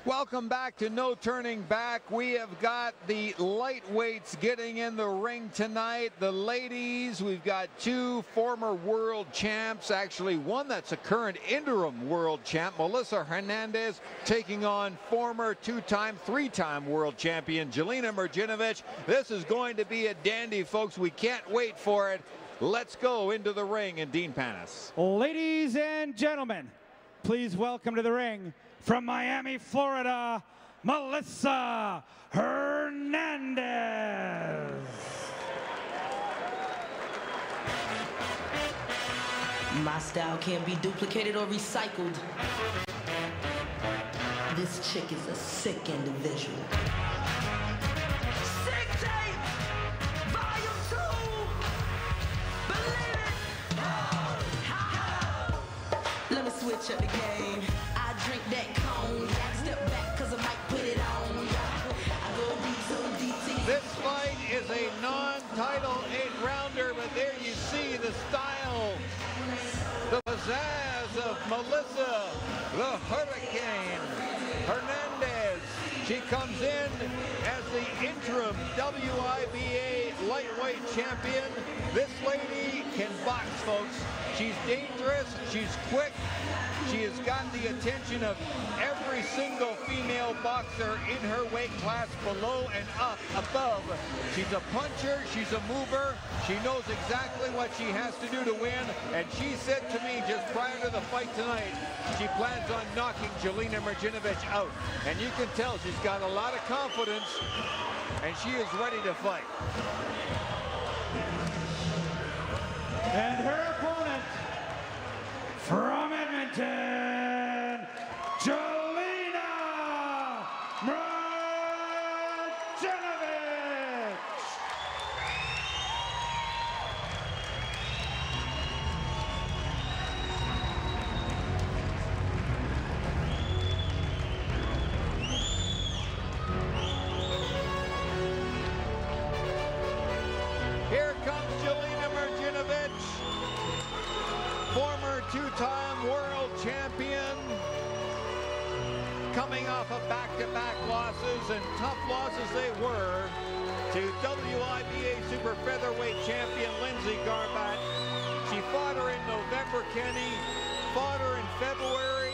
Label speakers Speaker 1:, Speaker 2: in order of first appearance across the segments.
Speaker 1: Welcome back to No Turning Back. We have got the lightweights getting in the ring tonight. The ladies, we've got two former world champs, actually one that's a current interim world champ, Melissa Hernandez, taking on former two-time, three-time world champion Jelena Mrdjenovich. This is going to be a dandy, folks. We can't wait for it. Let's go into the ring in Dean Panis.
Speaker 2: Ladies and gentlemen, please welcome to the ring, from Miami, Florida, Melissa Hernandez.
Speaker 3: My style can't be duplicated or recycled. This chick is a sick individual. Sick tape, volume 2. Believe it. Let me switch up the game. I drink that cone. Step back cause I might put it on. I go deep, so deep.
Speaker 1: This fight is a non-title 8-rounder, but there you see the style, the pizzazz of Melissa, the Hurricane Hernandez. She comes in as the interim WIBA lightweight champion. This lady can box, folks. She's dangerous, she's quick, she has got the attention of every single female boxer in her weight class, below and up, above. She's a puncher, she's a mover, she knows exactly what she has to do to win, and she said to me just prior to the fight tonight, she plans on knocking Jelena Mrdjenovich out. And you can tell she's got a lot of confidence, and she is ready to fight.
Speaker 2: And her opponent, from Edmonton, Jelena Mrdjenovich.
Speaker 1: Here comes Jelena Mrdjenovich, former two-time world champion, coming off of back-to-back losses, and tough losses they were, to WIBA Super Featherweight champion Lindsay Garbutt. She fought her in November, Kenny, fought her in February.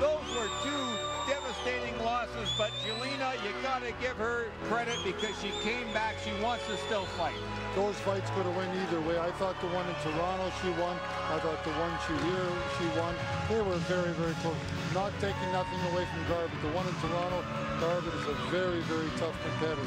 Speaker 1: Those were two devastating losses, but Jelena, you gotta give her credit because she came back. She wants to still fight.
Speaker 4: Those fights could have went either way. I thought the one in Toronto she won. I thought the one she won. They were very, very close. Not taking nothing away from Garbutt. The one in Toronto, Garbutt is a very, very tough competitor.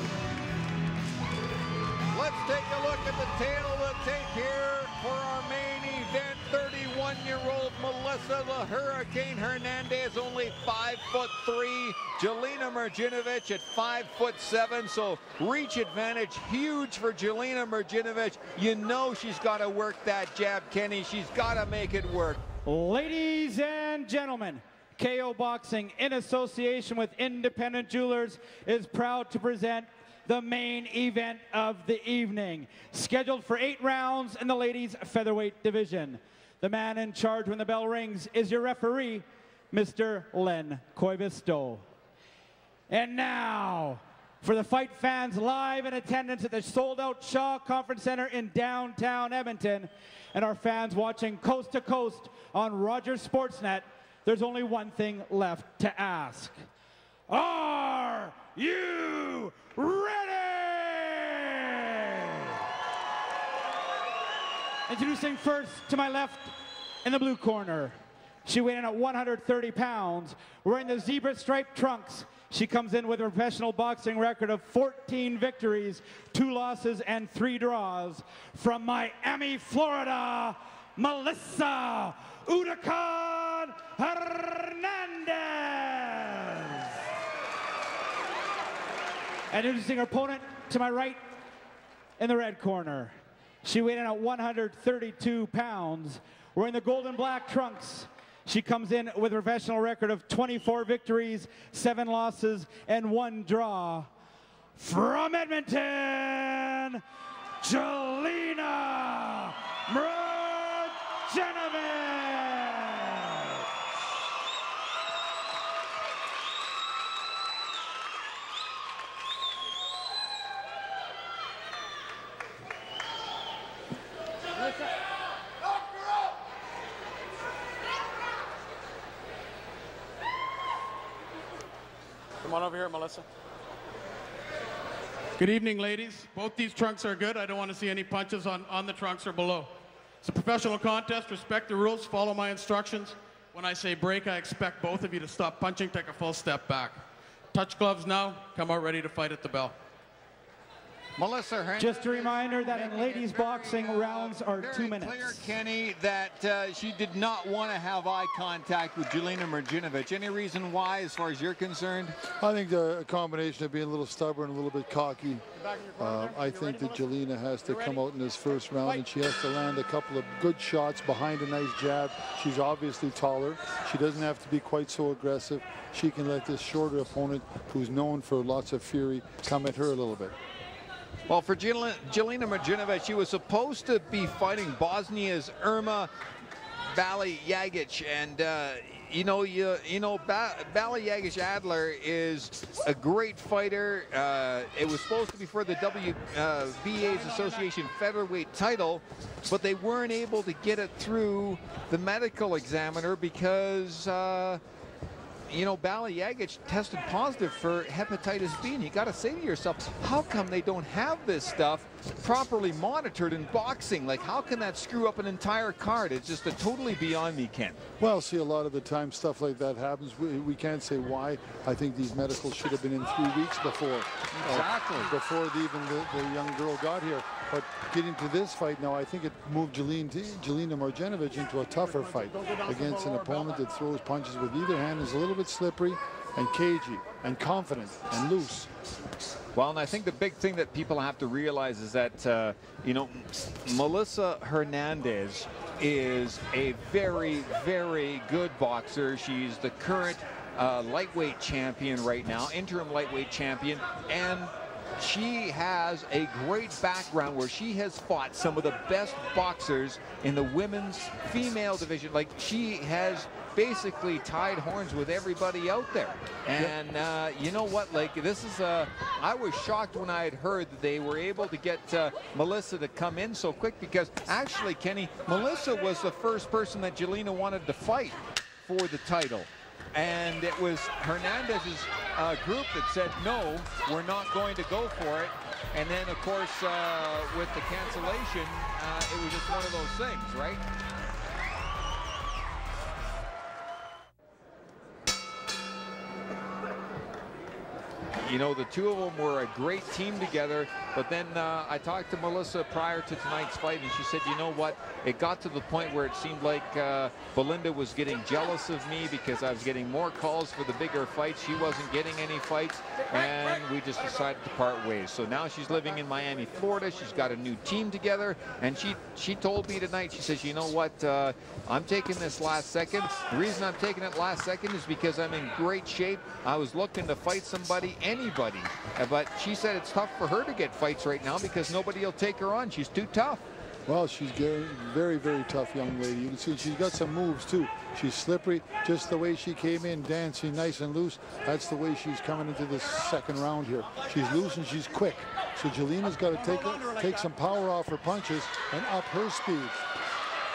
Speaker 1: Let's take a look at the tail of the tape here for our main event. 31-year-old Melissa the Hurricane Hernandez, only 5'3". Jelena Mrdjenovich at 5'7", so reach advantage huge for Jelena Mrdjenovich. You know she's got to work that jab, Kenny. She's got to make it work.
Speaker 2: Ladies and gentlemen, KO Boxing, in association with Independent Jewelers, is proud to present the main event of the evening, scheduled for 8 rounds in the ladies' featherweight division. The man in charge when the bell rings is your referee, Mr. Len Koivisto. And now, for the fight fans live in attendance at the sold-out Shaw Conference Center in downtown Edmonton, and our fans watching coast to coast on Rogers Sportsnet, there's only one thing left to ask. Are you ready? Introducing first to my left in the blue corner. She weighed in at 130 pounds, wearing the zebra striped trunks. She comes in with a professional boxing record of 14 victories, 2 losses, and 3 draws. From Miami, Florida, Melissa Udacan Hernandez. And introducing her opponent to my right in the red corner. She weighed in at 132 pounds, wearing the gold and black trunks. She comes in with a professional record of 24 victories, 7 losses, and 1 draw. From Edmonton, Jelena Mrdjenovich.
Speaker 1: 5
Speaker 5: Come on over here, Melissa. Good evening, ladies. Both these trunks are good. I don't want to see any punches on the trunks or below. It's a professional contest. Respect the rules. Follow my instructions. When I say break, I expect both of you to stop punching, take a full step back. Touch gloves now. Come out ready to fight at the bell.
Speaker 1: Melissa Hernandez.
Speaker 2: Just a reminder that in ladies boxing, rounds are 2 minutes.
Speaker 1: Clear, Kenny, that she did not want to have eye contact with Jelena Mrdjenovich. Any reason why, as far as you're concerned?
Speaker 4: I think a combination of being a little stubborn, a little bit cocky. I think that Jelena has to come out in this first round, and she has to land a couple of good shots behind a nice jab. She's obviously taller. She doesn't have to be quite so aggressive. She can let this shorter opponent, who's known for lots of fury, come at her a little bit.
Speaker 1: Well, for Jelena Mrdjenovich, she was supposed to be fighting Bosnia's Irma Balijagic, and Balijagic Adler is a great fighter. It was supposed to be for the WBA's Association Featherweight title, but they weren't able to get it through the medical examiner because Balijagic tested positive for hepatitis B, and you got to say to yourself, how come they don't have this stuff properly monitored in boxing? Like, how can that screw up an entire card? It's just totally beyond me, Ken.
Speaker 4: Well, see, a lot of the time stuff like that happens. We can't say why. I think these medicals should have been in 3 weeks before.
Speaker 1: Exactly.
Speaker 4: Before the young girl got here. But getting to this fight now, I think it moved Jelena Mrdjenovich into a tougher fight against an opponent that throws punches with either hand, is a little bit slippery and cagey and confident and loose.
Speaker 1: Well, and I think the big thing that people have to realize is that, Melissa Hernandez is a very, very good boxer. She's the current lightweight champion right now, interim lightweight champion, and she has a great background where she has fought some of the best boxers in the women's female division. Like, she has basically tied horns with everybody out there. And you know what, like, this is I was shocked when I had heard that they were able to get Melissa to come in so quick, because actually, Kenny, Melissa was the first person that Jelena wanted to fight for the title. And it was Hernandez's group that said, no, we're not going to go for it. And then, of course, with the cancellation, it was just one of those things, right? The two of them were a great team together, but then I talked to Melissa prior to tonight's fight, and she said, you know what, it got to the point where it seemed like Belinda was getting jealous of me because I was getting more calls for the bigger fights. She wasn't getting any fights, and we just decided to part ways. So now she's living in Miami, Florida. She's got a new team together, and she told me tonight, she says, you know what, I'm taking this last second. The reason I'm taking it last second is because I'm in great shape. I was looking to fight somebody, anybody, but she said it's tough for her to get fights right now because nobody will take her on. She's too tough.
Speaker 4: Well, she's a very, very tough young lady. You can see she's got some moves too. She's slippery, just the way she came in, dancing nice and loose. That's the way she's coming into this second round here. She's loose and she's quick. So Jelena's got to take some power off her punches and up her speed.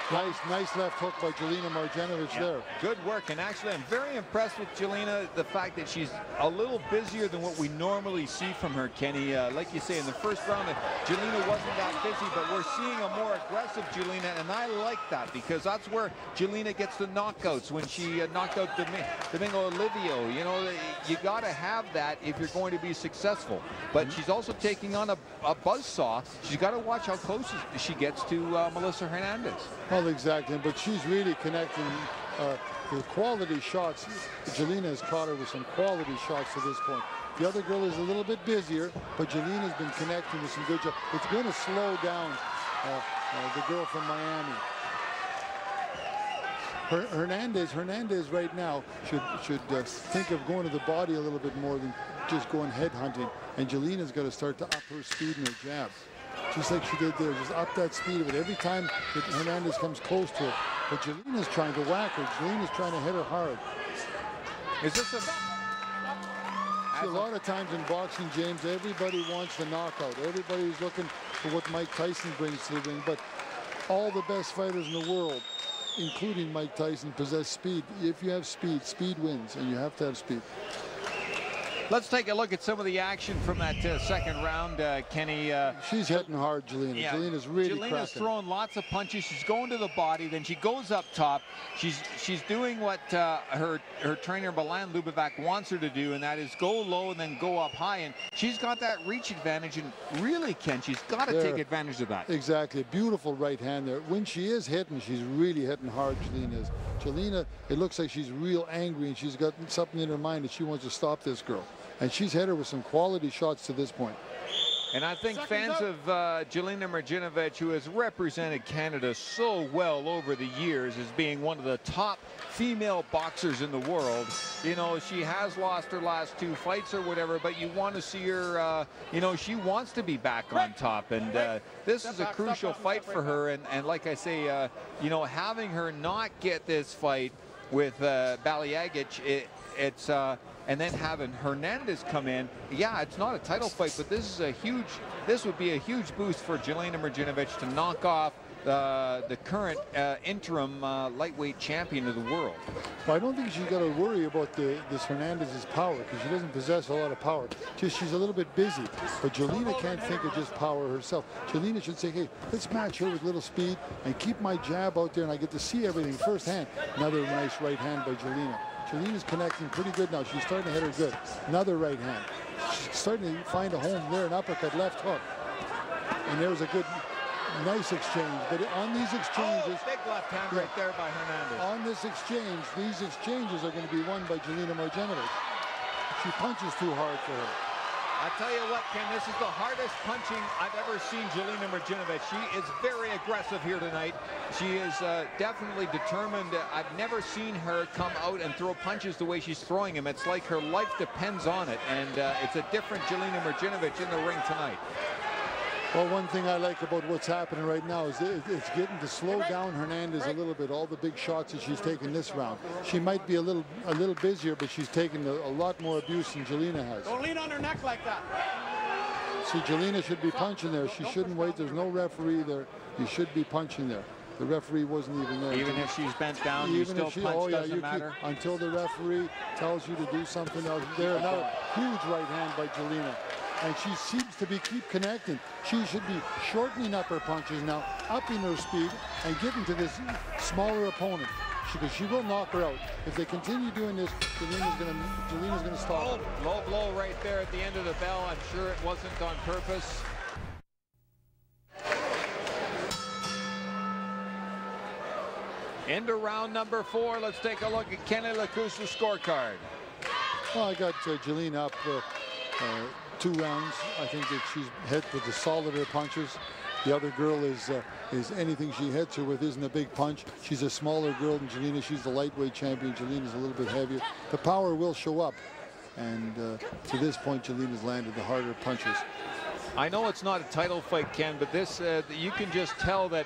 Speaker 4: Nice left hook by Jelena Mrdjenovich there.
Speaker 1: Good work, and actually I'm very impressed with Jelena, the fact that she's a little busier than what we normally see from her, Kenny. Like you say, in the first round, Jelena wasn't that busy, but we're seeing a more aggressive Jelena, and I like that because that's where Jelena gets the knockouts. When she knocked out Domingo Olivio, you got to have that if you're going to be successful. But she's also taking on a buzzsaw. She's got to watch how close she gets to Melissa Hernandez.
Speaker 4: Well, exactly, but she's really connecting the quality shots. Jelena has caught her with some quality shots to this point. The other girl is a little bit busier, but Jelena's been connecting with some good shots. It's going to slow down the girl from Miami. Hernandez right now should think of going to the body a little bit more than just going head hunting. And Jelena's got to start to up her speed in her jab. Just like she did there, just up that speed of it every time that Hernandez comes close to it. But Jelena's trying to whack her. Jelena's trying to hit her hard.
Speaker 1: Is this
Speaker 4: a lot of times in boxing, James, everybody wants the knockout. Everybody's looking for what Mike Tyson brings to the ring. But all the best fighters in the world, including Mike Tyson, possess speed. If you have speed, speed wins, and you have to have speed.
Speaker 1: Let's take a look at some of the action from that second round, Kenny.
Speaker 4: She's hitting hard, Jelena. Yeah, Jelena's really
Speaker 1: Jelena's throwing lots of punches. She's going to the body, then she goes up top. She's doing what her trainer Milan Lubovac wants her to do, and that is go low and then go up high. And she's got that reach advantage, and really, Ken, she's got to take advantage of that.
Speaker 4: Exactly. Beautiful right hand there. When she is hitting, she's really hitting hard, Jelena is. Jelena, it looks like she's real angry, and she's got something in her mind that she wants to stop this girl. And she's hit her with some quality shots to this point.
Speaker 1: And I think fans of Jelena Mrdjenovich, who has represented Canada so well over the years as being one of the top female boxers in the world, you know, she has lost her last 2 fights or whatever, but you want to see her, you know, she wants to be back on top. And this is a crucial fight for her. And like I say, you know, having her not get this fight with Bilocerkowec, it's and then having Hernandez come in, yeah, it's not a title fight, but this would be a huge boost for Jelena Mrdjenovich to knock off the current interim lightweight champion of the world.
Speaker 4: Well, I don't think she's got to worry about this Hernandez's power, because she doesn't possess a lot of power. Just she's a little bit busy. But Jelena can't think of just power herself. Jelena should say, hey, let's match her with little speed and keep my jab out there, and I get to see everything firsthand. Another nice right hand by Jelena. Jelena's connecting pretty good now. She's starting to hit her good. Another right hand. She's starting to find a home there, an uppercut, left hook. And there's a good, nice exchange. But on these exchanges...
Speaker 1: big left hand right there by Hernandez.
Speaker 4: On this exchange, these exchanges are going to be won by Jelena Mrdjenovich. She punches too hard for her.
Speaker 1: I tell you what, Ken, this is the hardest punching I've ever seen Jelena Mrdjenovich. She is very aggressive here tonight. She is definitely determined. I've never seen her come out and throw punches the way she's throwing them. It's like her life depends on it, and it's a different Jelena Mrdjenovich in the ring tonight.
Speaker 4: Well, one thing I like about what's happening right now is it's getting to slow down Hernandez a little bit. All the big shots that she's taking this round. She might be a little busier, but she's taking a lot more abuse than Jelena has.
Speaker 5: Don't lean on her neck like that.
Speaker 4: See, Jelena should be punching there. She shouldn't wait. There's no referee there. You should be punching there. The referee wasn't even there.
Speaker 1: Even if she's bent down, you still punch, doesn't matter?
Speaker 4: Until the referee tells you to do something else. There, another huge right hand by Jelena. And she seems to keep connecting. She should be shortening up her punches now, upping her speed, and getting to this smaller opponent. Because she will knock her out. If they continue doing this, Jelena's gonna stop.
Speaker 1: Low blow right there at the end of the bell. I'm sure it wasn't on purpose. Into round number 4. Let's take a look at Kenny Lacouste's scorecard.
Speaker 4: Well, I got Jelena up 2 rounds. I think that she's hit with the solider punches. The other girl is anything she hits her with isn't a big punch. She's a smaller girl than Jelena. She's the lightweight champion. Jelena's a little bit heavier. The power will show up. And to this point, Jelena's landed the harder punches.
Speaker 1: I know it's not a title fight, Ken, but this, you can just tell that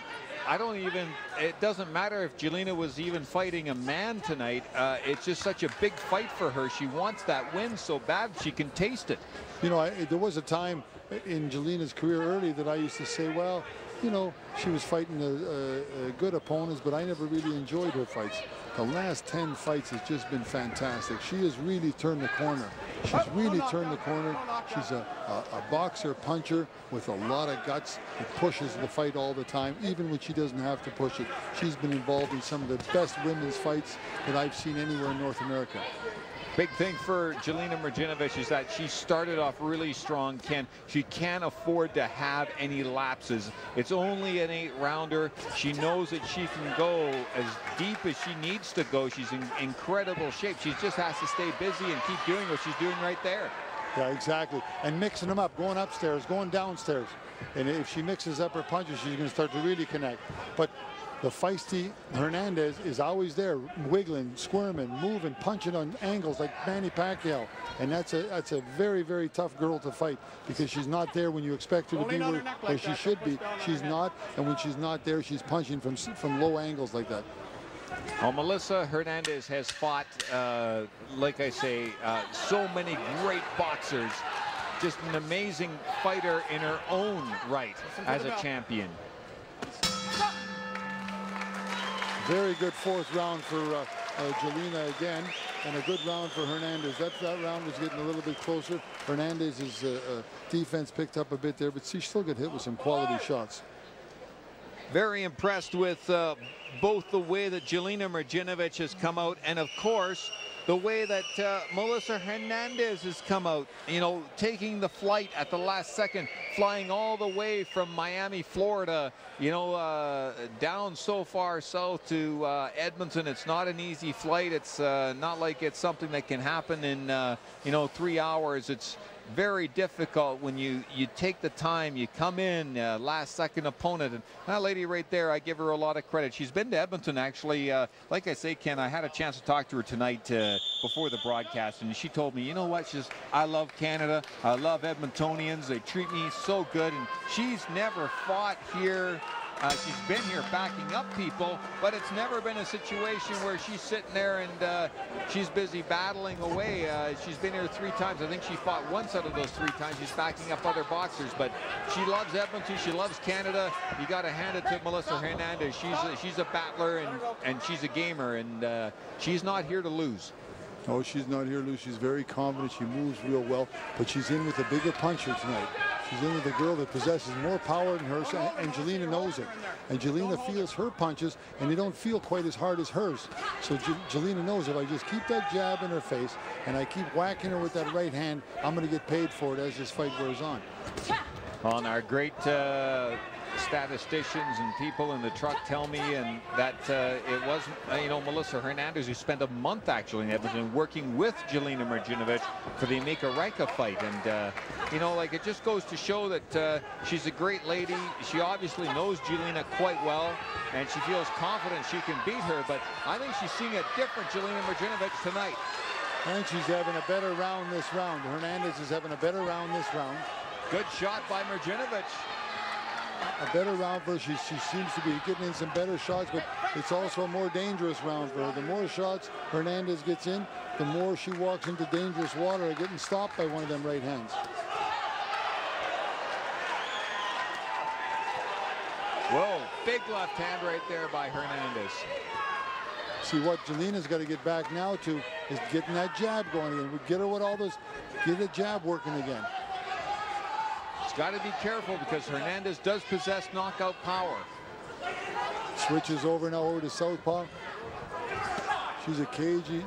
Speaker 1: it doesn't matter if Jelena was even fighting a man tonight. It's just such a big fight for her. She wants that win so bad she can taste it.
Speaker 4: You know, there was a time in Jelena's career early that I used to say, well, you know, she was fighting good opponents, but I never really enjoyed her fights. The last 10 fights has just been fantastic. She has really turned the corner. She's really turned the corner. She's a boxer, puncher with a lot of guts that pushes the fight all the time, even when she doesn't have to push it. She's been involved in some of the best women's fights that I've seen anywhere in North America.
Speaker 1: Big thing for Jelena Mrdjenovich is that she started off really strong, Ken. She can't afford to have any lapses. It's only an 8-rounder. She knows that she can go as deep as she needs to go. She's in incredible shape. She just has to stay busy and keep doing what she's doing right there.
Speaker 4: Yeah, exactly. And mixing them up, going upstairs, going downstairs. And if she mixes up her punches, she's going to start to really connect. But the feisty Hernandez is always there, wiggling, squirming, moving, punching on angles like Manny Pacquiao. And that's a very, very tough girl to fight, because she's not there when you expect her to be where she should be. She's not, and when she's not there, she's punching from low angles like that.
Speaker 1: Well, Melissa Hernandez has fought, like I say, so many great boxers. Just an amazing fighter in her own right as a champion.
Speaker 4: Very good 4th round for Jelena again. and a good round for Hernandez. That round was getting a little bit closer. Hernandez's defense picked up a bit there, but she still got hit with some quality shots.
Speaker 1: Very impressed with both the way that Jelena Mrdjenovich has come out, and of course the way that Melissa Hernandez has come out, you know, taking the flight at the last second, flying all the way from Miami, Florida, you know, down so far south to Edmonton. It's not an easy flight. It's not like it's something that can happen in, you know, 3 hours. It's very difficult when you take the time, you come in, last second opponent. And that lady right there, I give her a lot of credit. She's been to Edmonton, actually. Like I say, Ken, I had a chance to talk to her tonight before the broadcast, and she told me, you know what, she's, I love Canada, I love Edmontonians, they treat me so good. And she's never fought here. She's been here backing up people, but it's never been a situation where she's sitting there and she's busy battling away. She's been here 3 times. I think she fought once out of those 3 times. She's backing up other boxers, but she loves Edmonton. She loves Canada. You got to hand it to Melissa Hernandez. She's a battler and she's a gamer, and she's not here to lose.
Speaker 4: Oh, she's not here to lose. She's very confident. She moves real well, but she's in with a bigger puncher tonight. She's in with a girl that possesses more power than hers, and Jelena knows it. And Jelena feels her punches, and they don't feel quite as hard as hers. So Jelena knows if I just keep that jab in her face and I keep whacking her with that right hand, I'm going to get paid for it as this fight wears on.
Speaker 1: On our great statisticians and people in the truck tell me, and that it wasn't, you know, Melissa Hernandez, who spent a month actually in Edmonton working with Jelena Mrdjenovich for the Mika Rajka fight. And you know, like, it just goes to show that she's a great lady. She obviously knows Jelena quite well, and she feels confident she can beat her. But I think she's seeing a different Jelena Mrdjenovich tonight.
Speaker 4: And she's having a better round this round. Hernandez is having a better round this round.
Speaker 1: Good shot by Mrdjenovich.
Speaker 4: A better round for her. She seems to be getting in some better shots, but it's also a more dangerous round for her. The more shots Hernandez gets in, the more she walks into dangerous water or getting stopped by one of them right hands.
Speaker 1: Whoa, big left hand right there by Hernandez.
Speaker 4: See, what Jelena's got to get back now to is getting that jab going again. We get her with all those, get the jab working again.
Speaker 1: She's got to be careful because Hernandez does possess knockout power.
Speaker 4: Switches over now over to southpaw. She's a cagey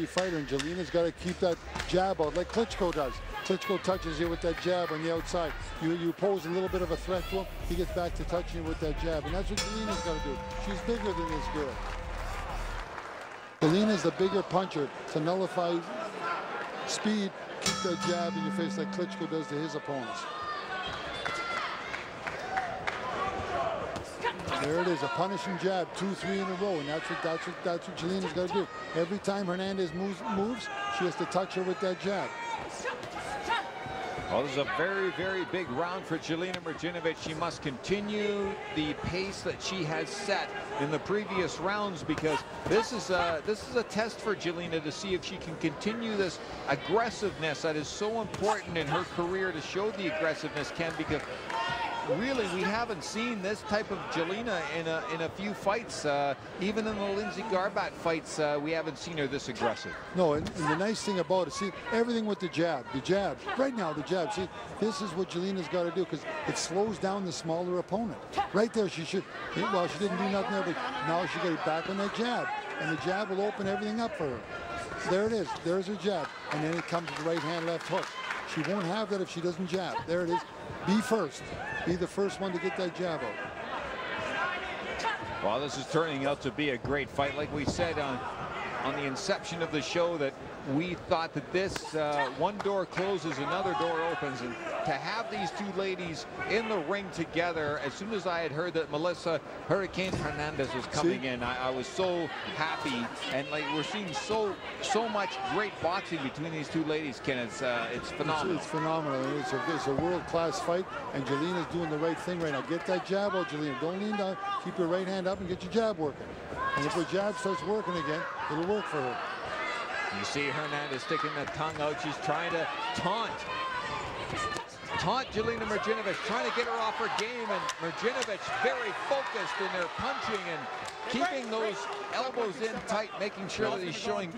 Speaker 4: fighter, and Jelena's got to keep that jab out like Klitschko does. Klitschko touches you with that jab on the outside. You pose a little bit of a threat to him, he gets back to touching you with that jab, and that's what Jelena's got to do. She's bigger than this girl. Jelena's the bigger puncher to nullify speed. Keep that jab in your face like Klitschko does to his opponents. There it is, a punishing jab, 2-3 in a row, and that's what Jelena's got to do. Every time Hernandez moves, she has to touch her with that jab.
Speaker 1: Well, this is a very, very big round for Jelena Mrdjenovich. She must continue the pace that she has set in the previous rounds, because this is a test for Jelena to see if she can continue this aggressiveness that is so important in her career, to show the aggressiveness, Ken, because really we haven't seen this type of Jelena in a few fights. Even in the Lindsay Garbat fights, we haven't seen her this aggressive.
Speaker 4: No, and the nice thing about it, see, everything with the jab, right now the jab, see, this is what Jelena's got to do, because it slows down the smaller opponent. Right there, she should, well, she didn't do nothing there, but now she got to get back on that jab, and the jab will open everything up for her. There it is, there's her jab, and then it comes to the right hand, left hook. She won't have that if she doesn't jab. There it is. Be first. Be the first one to get that jab out.
Speaker 1: Well, this is turning out to be a great fight. Like we said on the inception of the show, that we thought that this one door closes, another door opens, and to have these two ladies in the ring together, as soon as I had heard that Melissa Hurricane Hernandez was coming in, I was so happy. And like, we're seeing so much great boxing between these two ladies, Ken. It's phenomenal.
Speaker 4: It's phenomenal. It's a world-class fight, and Jelena's doing the right thing right now. Get that jab out, Jelena. Don't lean down. Keep your right hand up and get your jab working. And if her jab starts working again, it'll work for her.
Speaker 1: You see Hernandez sticking that tongue out. She's trying to taunt Jelena Mrdjenovich, trying to get her off her game, and Mrdjenovich very focused in their punching, and keeping those elbows in tight, making sure that he's throwing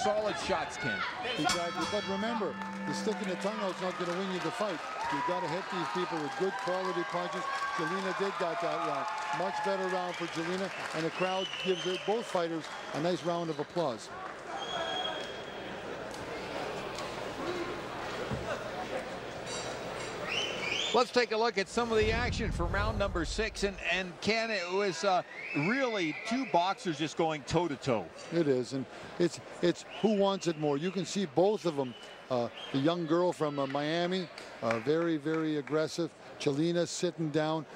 Speaker 1: solid shots, Ken.
Speaker 4: Exactly. But remember, the sticking the tongue out is not going to win you the fight. You've got to hit these people with good quality punches. Jelena did got that round. Much better round for Jelena, and the crowd gives both fighters a nice round of applause.
Speaker 1: Let's take a look at some of the action for round number 6. And Ken, it was really two boxers just going toe-to-toe.
Speaker 4: It is, and it's who wants it more. You can see both of them. The young girl from Miami, very, very aggressive. Jelena sitting down,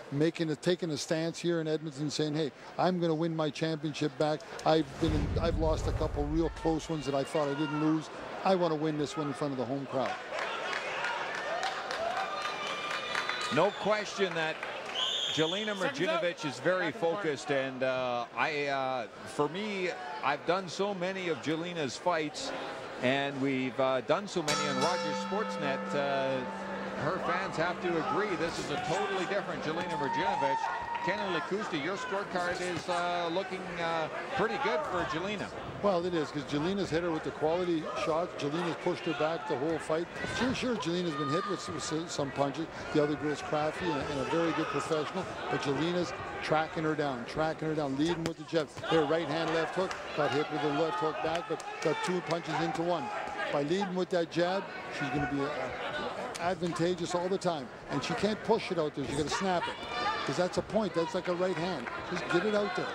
Speaker 4: taking a stance here in Edmonton, saying, "Hey, I'm going to win my championship back. I've lost a couple real close ones that I thought I didn't lose. I want to win this one in front of the home crowd."
Speaker 1: No question that Jelena Mrdjenovich is very focused, and for me, I've done so many of Jelena's fights, and we've done so many on Rogers Sportsnet. Her fans have to agree this is a totally different Jelena Mrdjenovich. Kenny Lakusta, your scorecard is looking pretty good for Jelena.
Speaker 4: Well, it is, because Jelena's hit her with the quality shots. Jelena's pushed her back the whole fight. Sure, Jelena's been hit with some punches. The other girl's crafty and a very good professional, but Jelena's tracking her down, leading with the jab. Her right hand, left hook, got hit with the left hook back, but got two punches into one. By leading with that jab, she's going to be advantageous all the time, and she can't push it out there. She's going to snap it, because that's a point. That's like a right hand. Just get it out there.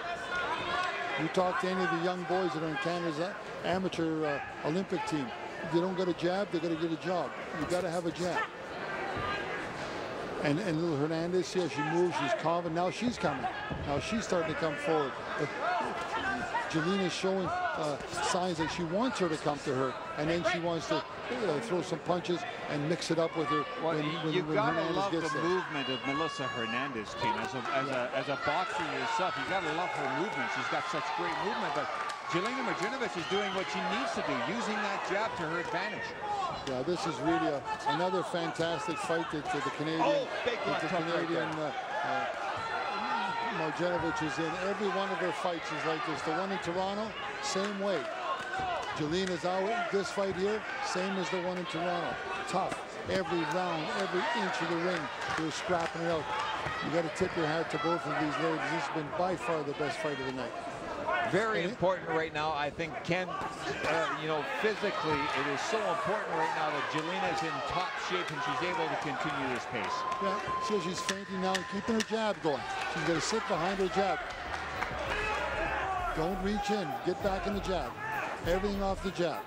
Speaker 4: You talk to any of the young boys that are in Canada's amateur Olympic team. If they don't get a jab, they're going to get a job. You got to have a jab. And little Hernandez, see how she moves. She's confident. Now she's coming. Now she's starting to come forward. But Jelena's showing signs that she wants her to come to her, and then she wants to throw some punches and mix it up with her.
Speaker 1: Well, you've got to love the movement of Melissa Hernandez, King. As a boxer yourself, you got to love her movement. She's got such great movement, but Jelena Mrdjenovich is doing what she needs to do, using that jab to her advantage.
Speaker 4: Yeah, this is really another fantastic fight that the Canadian, Mrdjenovich is in. Every one of her fights is like this. The one in Toronto, same way. Jelena's out. This fight here, same as the one in Toronto. Tough. Every round, every inch of the ring, they're scrapping it out. You got to tip your hat to both of these ladies. This has been by far the best fight of the night.
Speaker 1: Very important right now. I think, Ken, physically, it is so important right now that Jelena's in top shape and she's able to continue this pace.
Speaker 4: Yeah, so she's fainting now and keeping her jab going. She's going to sit behind her jab. Don't reach in. Get back in the jab. Everything off the jab.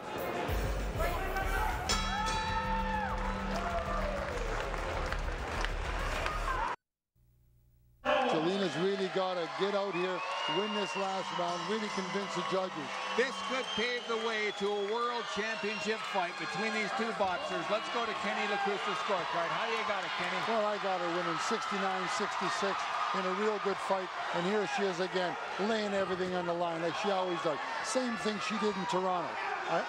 Speaker 4: Jelena's really got to get out here, win this last round, really convince the judges.
Speaker 1: This could pave the way to a world championship fight between these two boxers. Let's go to Kenny Lakusta's scorecard. How do you got it, Kenny?
Speaker 4: Well, I got her winning 69-66 in a real good fight. And here she is again, laying everything on the line like she always does. Same thing she did in Toronto.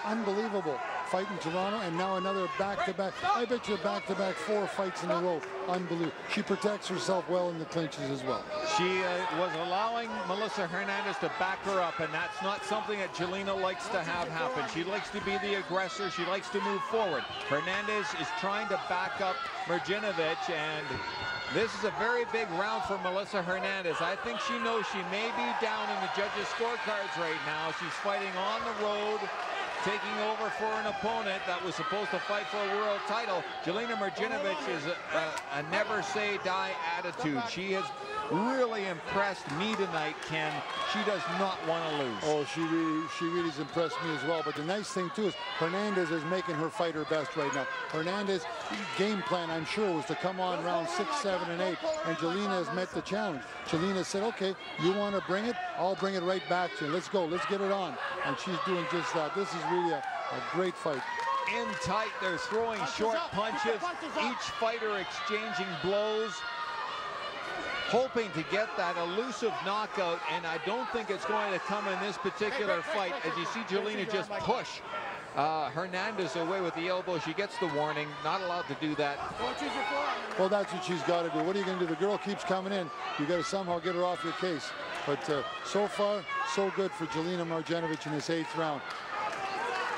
Speaker 4: Unbelievable fight in Toronto, and now another back-to-back. I bet you back-to-back 4 fights in a row. Unbelievable. She protects herself well in the clinches as well.
Speaker 1: She was allowing Melissa Hernandez to back her up, and that's not something that Jelena likes to have happen. She likes to be the aggressor. She likes to move forward. Hernandez is trying to back up Mrdjenovich, and this is a very big round for Melissa Hernandez. I think she knows she may be down in the judges' scorecards right now. She's fighting on the road, taking over for an opponent that was supposed to fight for a world title. Jelena Mrdjenovich is a never-say-die attitude. She has really impressed me tonight, Ken. She does not want to lose.
Speaker 4: Oh, she really has impressed me as well. But the nice thing, too, is Hernandez is making her fight her best right now. Hernandez's game plan, I'm sure, was to come on round 6, 7, and 8. And Jelena has met the challenge. Jelena said, okay, you want to bring it? I'll bring it right back to you. Let's go. Let's get it on. And she's doing just that. This is really a great fight.
Speaker 1: In tight, they're throwing short punches. Each fighter exchanging blows, hoping to get that elusive knockout, and I don't think it's going to come in this particular fight, as you see Jelena just push Hernandez away with the elbow. She gets the warning. Not allowed to do that.
Speaker 4: Well, that's what she's got to do. What are you going to do? The girl keeps coming in. You got to somehow get her off your case. But so far, so good for Jelena Mrdjenovich in this 8th round.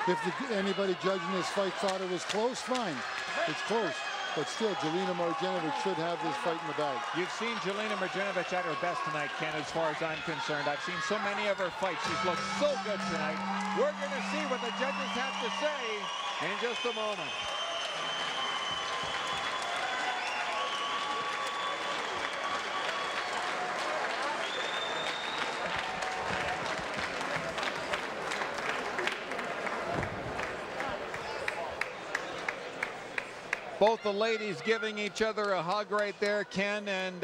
Speaker 4: If anybody judging this fight thought it was close, fine. It's close. But still, Jelena Mrdjenovich should have this fight in the bag.
Speaker 1: You've seen Jelena Mrdjenovich at her best tonight, Ken, as far as I'm concerned. I've seen so many of her fights. She's looked so good tonight. We're going to see what the judges have to say in just a moment. Both the ladies giving each other a hug right there, Ken, and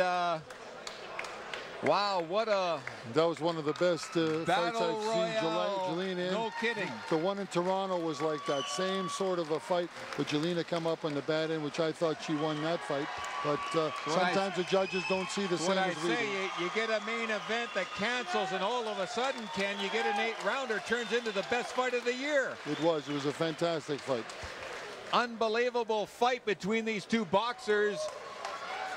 Speaker 1: wow, what a...
Speaker 4: That was one of the best fights I've seen Jelena in.
Speaker 1: No kidding.
Speaker 4: The one in Toronto was like that same sort of a fight, but Jelena come up on the bad end, which I thought she won that fight. But sometimes the judges don't see the same as we do.
Speaker 1: You get a main event that cancels, and all of a sudden, Ken, you get an 8-rounder, turns into the best fight of the year.
Speaker 4: It was a fantastic fight.
Speaker 1: Unbelievable fight between these two boxers.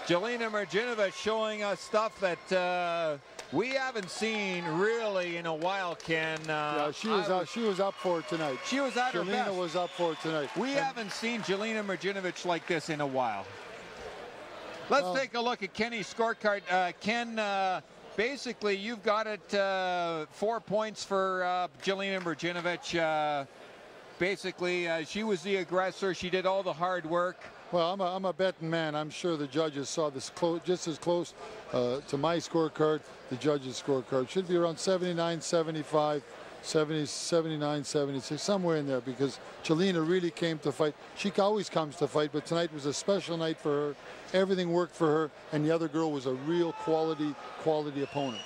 Speaker 1: Jelena Mrdjenovich showing us stuff that we haven't seen really in a while, Ken.
Speaker 4: Yeah, she was up for it tonight.
Speaker 1: She was at her best.
Speaker 4: Jelena was up for it tonight.
Speaker 1: We haven't seen Jelena Mrdjenovich like this in a while. Let's take a look at Kenny's scorecard. Ken, basically you've got it 4 points for Jelena Mrdjenovich. Basically, she was the aggressor. She did all the hard work.
Speaker 4: Well, I'm a betting man. I'm sure the judges saw this just as close to my scorecard. The judges' scorecard should be around 79, 75, 70, 79, 76, somewhere in there, because Jelena really came to fight. She always comes to fight, but tonight was a special night for her. Everything worked for her, and the other girl was a real quality opponent.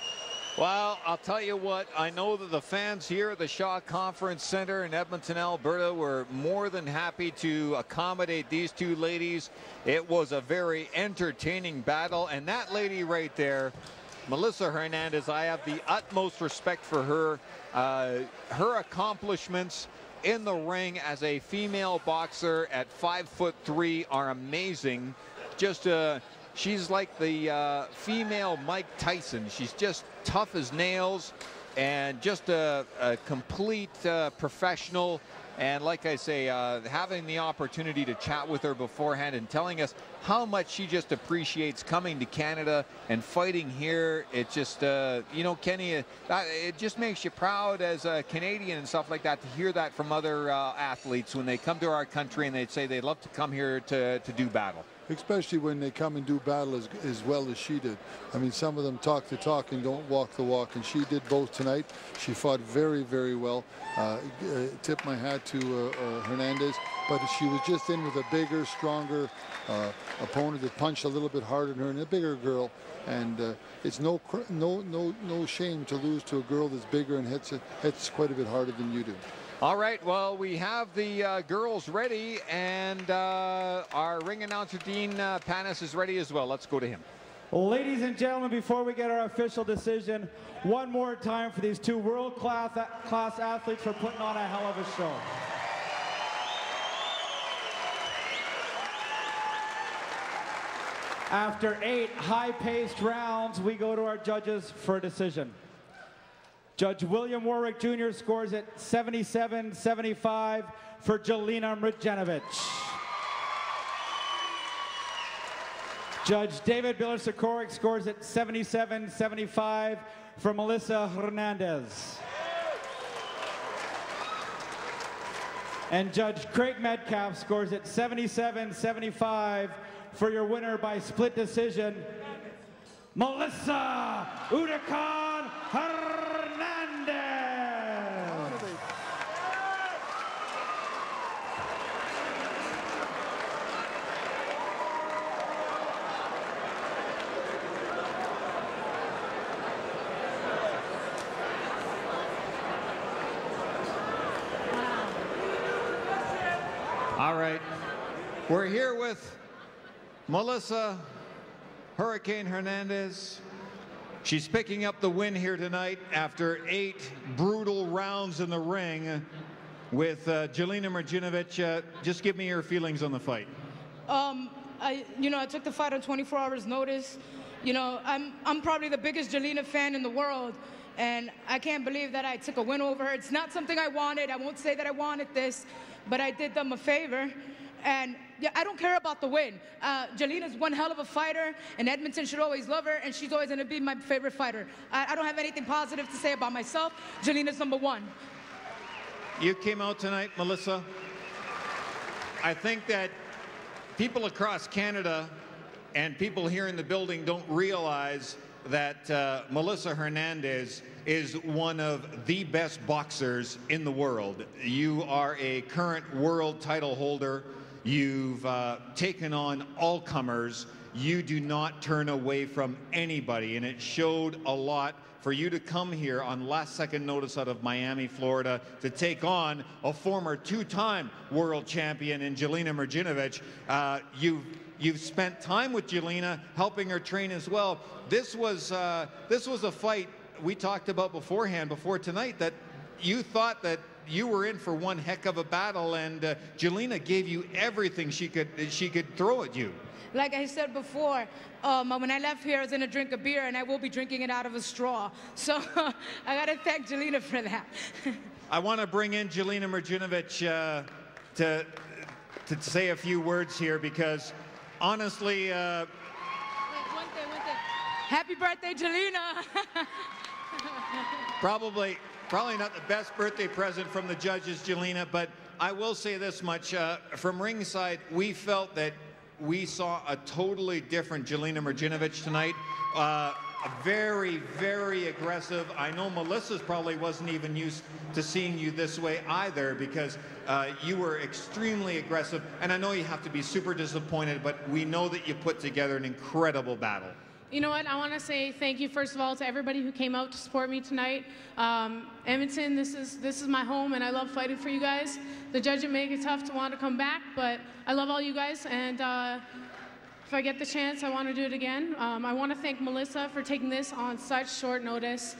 Speaker 1: Well, I'll tell you what, I know that the fans here at the Shaw Conference Center in Edmonton, Alberta were more than happy to accommodate these two ladies. It was a very entertaining battle, and that lady right there, Melissa Hernandez, I have the utmost respect for her. Her accomplishments in the ring as a female boxer at 5'3" are amazing. She's like the female Mike Tyson. She's just tough as nails and just a complete professional. And like I say, having the opportunity to chat with her beforehand and telling us how much she just appreciates coming to Canada and fighting here, it just, you know, Kenny, it just makes you proud as a Canadian and stuff like that to hear that from other athletes when they come to our country and they say they'd love to come here to do battle.
Speaker 4: Especially when they come and do battle as well as she did. I mean, some of them talk the talk and don't walk the walk, and she did both tonight. She fought very, very well. Tip my hat to Hernandez, but she was just in with a bigger, stronger opponent that punched a little bit harder than her, and a bigger girl. And it's no shame to lose to a girl that's bigger and hits quite a bit harder than you do.
Speaker 1: All right, well, we have the girls ready, and our ring announcer, Dean Panis, is ready as well. Let's go to him.
Speaker 2: Ladies and gentlemen, before we get our official decision, one more time for these two world-class athletes for putting on a hell of a show. After 8 high-paced rounds, we go to our judges for a decision. Judge William Warwick Jr. scores at 77-75 for Jelena Mrdjenovich. Judge David Bilocerkowec scores at 77-75 for Melissa Hernandez. And Judge Craig Metcalfe scores at 77-75 for your winner by split decision, Melissa Hernandez.
Speaker 1: All right, we're here with Melissa Hurricane Hernandez. She's picking up the win here tonight after 8 brutal rounds in the ring. with Jelena Mrdjenovich. Just give me your feelings on the fight.
Speaker 6: I took the fight on 24 hours notice. I'm probably the biggest Jelena fan in the world, and I can't believe that I took a win over her. It's not something I wanted. I won't say that I wanted this, but I did them a favor. And yeah, I don't care about the win. Jelena's one hell of a fighter, and Edmonton should always love her, and she's always going to be my favorite fighter. I don't have anything positive to say about myself. Jelena's number one.
Speaker 1: You came out tonight, Melissa. I think that people across Canada and people here in the building don't realize that Melissa Hernandez is one of the best boxers in the world. You are a current world title holder. You've taken on all comers. You do not turn away from anybody, and it showed a lot for you to come here on last-second notice out of Miami, Florida, to take on a former two-time world champion in Jelena Mrdjenovich. You've spent time with Jelena, helping her train as well. This was a fight we talked about beforehand, before tonight, that you thought that you were in for one heck of a battle, and Jelena gave you everything she could throw at you.
Speaker 6: Like I said before, when I left here, I was going to drink a beer, and I will be drinking it out of a straw. So I got to thank Jelena for that.
Speaker 1: I want to bring in Jelena Mrdjenovich to say a few words here, because honestly...
Speaker 6: Wait, one thing. Happy birthday, Jelena!
Speaker 1: Probably not the best birthday present from the judges, Jelena, but I will say this much. From ringside, we felt that we saw a totally different Jelena Mrdjenovich tonight. Very, very aggressive. I know Melissa's probably wasn't even used to seeing you this way either, because you were extremely aggressive. And I know you have to be super disappointed, but we know that you put together an incredible battle.
Speaker 7: You know what? I want to say thank you, first of all, to everybody who came out to support me tonight. Edmonton, this is my home, and I love fighting for you guys. The judges make it tough to want to come back, but I love all you guys, and if I get the chance, I want to do it again. I want to thank Melissa for taking this on such short notice.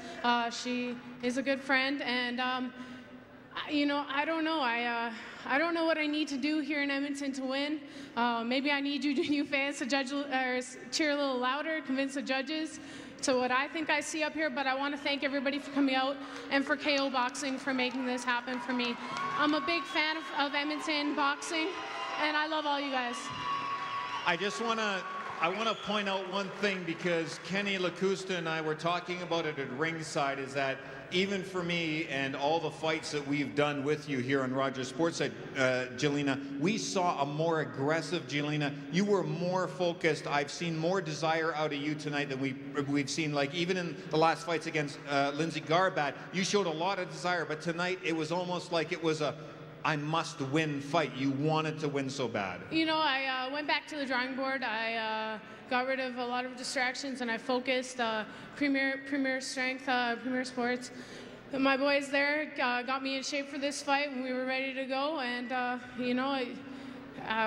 Speaker 7: She is a good friend, and I don't know. I don't know what I need to do here in Edmonton to win. Maybe I need you fans to cheer a little louder, convince the judges to what I think I see up here. But I want to thank everybody for coming out, and for KO Boxing for making this happen for me. I'm a big fan of Edmonton boxing, and I love all you guys.
Speaker 1: I want to point out one thing, because Kenny Lacusta and I were talking about it at ringside, is that even for me and all the fights that we've done with you here on Rogers Sportsnet, Jelena, we saw a more aggressive Jelena. You were more focused. I've seen more desire out of you tonight than we've seen, like even in the last fights against Lindsay Garbat. You showed a lot of desire, but tonight it was almost like it was a I must win fight. You wanted to win so bad.
Speaker 7: I went back to the drawing board. I got rid of a lot of distractions, and I focused. Premier Strength, Premier Sports. My boys there got me in shape for this fight when we were ready to go, and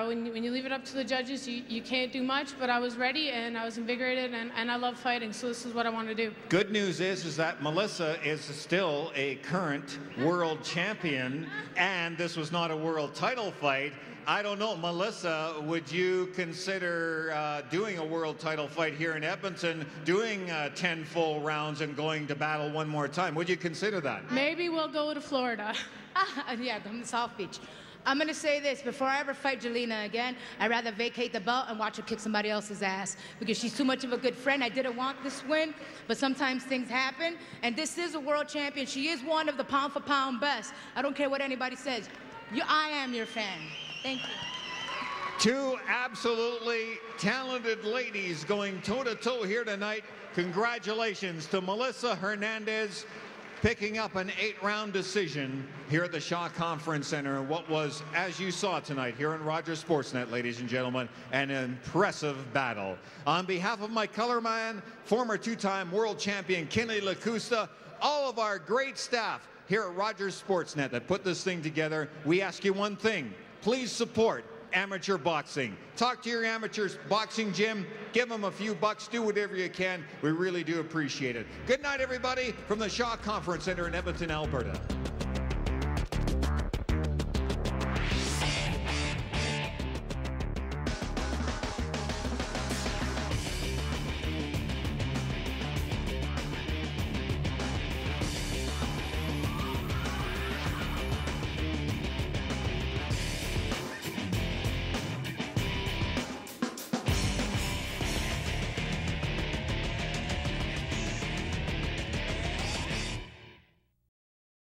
Speaker 7: when you leave it up to the judges, you can't do much, but I was ready, and I was invigorated, and I love fighting, so this is what I want to do.
Speaker 1: Good news is that Melissa is still a current world champion, and this was not a world title fight. I don't know, Melissa, would you consider doing a world title fight here in Edmonton, doing 10 full rounds and going to battle one more time? Would you consider that?
Speaker 7: Maybe we'll go to Florida.
Speaker 6: Yeah, come to South Beach. I'm going to say this. Before I ever fight Jelena again, I'd rather vacate the belt and watch her kick somebody else's ass, because she's too much of a good friend. I didn't want this win, but sometimes things happen, and this is a world champion. She is one of the pound-for-pound best. I don't care what anybody says. I am your fan. Thank you.
Speaker 1: Two absolutely talented ladies going toe-to-toe here tonight. Congratulations to Melissa Hernandez, picking up an 8-round decision here at the Shaw Conference Center in what was, as you saw tonight here on Rogers Sportsnet, ladies and gentlemen, an impressive battle. On behalf of my color man, former two-time world champion Kenny Lacusta, all of our great staff here at Rogers Sportsnet that put this thing together, we ask you one thing: please support amateur boxing. Talk to your amateur boxing gym, give them a few bucks, do whatever you can. We really do appreciate it. Good night, everybody, from the Shaw Conference Center in Edmonton, Alberta.